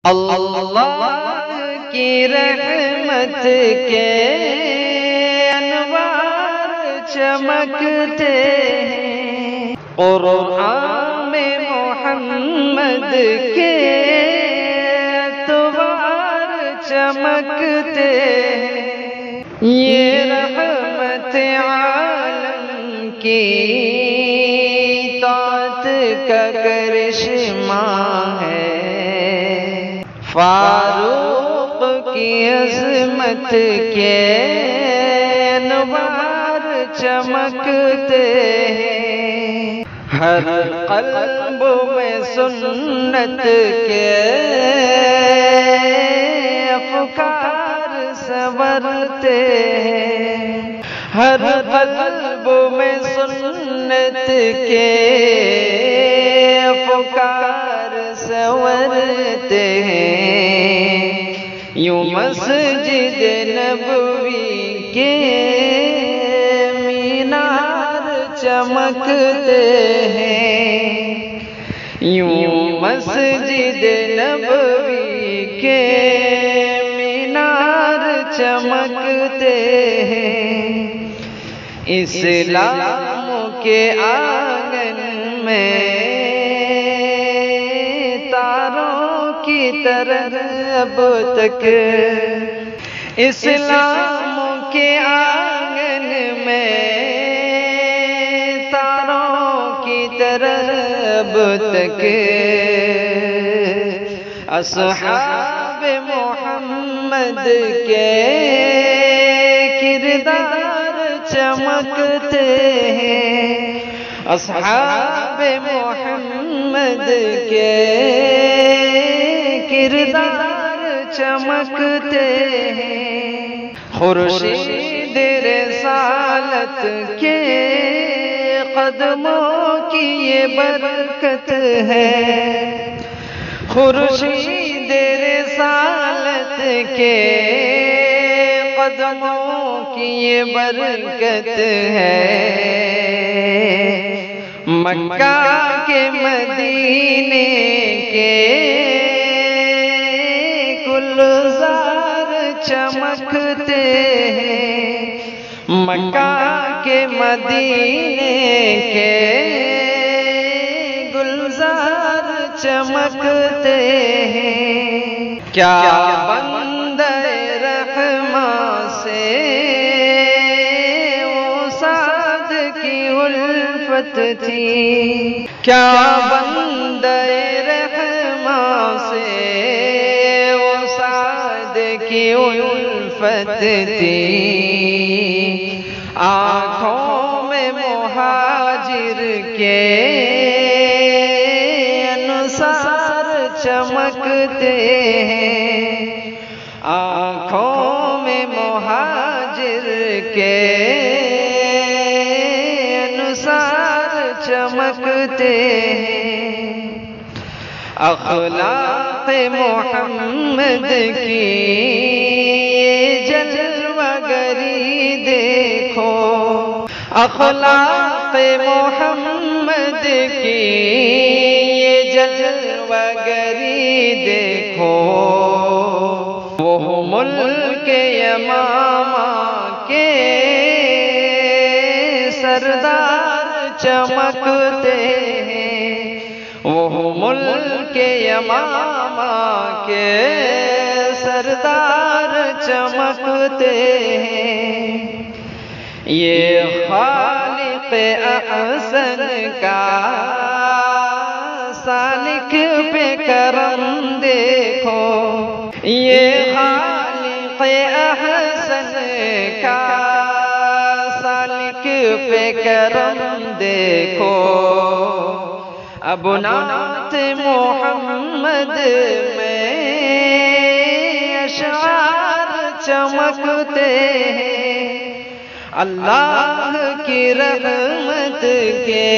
اللہ کی رحمت کے انوار چمکتے ہیں، قرآن میں محمد کے اتوار چمکتے ہیں۔ یہ رحمت عالم کی طاعت کا کرشمہ ہے، فاروق کی عظمت کے انوار چمکتے ہیں، ہر قلب میں سنت کے افکار سنورتے ہیں، ہر قلب میں سنت کے افکار سنورتے ہیں۔ یوں مسجد نبوی کے مینار چمکتے ہیں، یوں مسجد نبوی کے مینار چمکتے ہیں۔ اسلام کے آنگن میں تاروں کی طرح اب تک، اسلام کے آنگن میں تاروں کی طرح اب تک اصحاب محمد کے کردار چمکتے ہیں، اصحاب محمد کے کردار چمکتے ہیں۔ خورشید رسالت کے قدموں کی یہ برکت ہے، خورشید رسالت کے قدموں کی یہ برکت ہے۔ مکہ کے مدینے کے گلزار چمکتے ہیں، مکہ کے مدینے کے گلزار چمکتے ہیں۔ کیا بندہ رحماں سے وہ سعد کی الفت تھی، کیا بندہ رحماں سے وہ سعد کی الفت تھی۔ آنکھوں میں مہاجر کے انصار چمکتے ہیں، آنکھوں میں مہاجر کے انصار چمکتے ہیں۔ اخلاق محمد کی جلوہ گری دیکھو، اخلاق محمد کی یہ جلوہ گری دیکھو، وہ ملک یمامہ کے سردار چمکتے ہیں، وہ ملک یمامہ کے سردار چمکتے ہیں۔ یہ خالق احسن کا سالک پہ کرم دیکھو، یہ خالق احسن کا سالک پہ کرم دیکھو۔ اب نعت محمد میں اشعار چمکتے ہیں، اللہ کی رحمت کے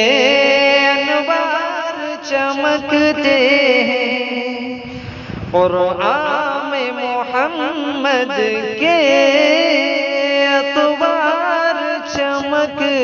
انوار چمکتے ہیں، قرآن محمد کے اتوار چمکتے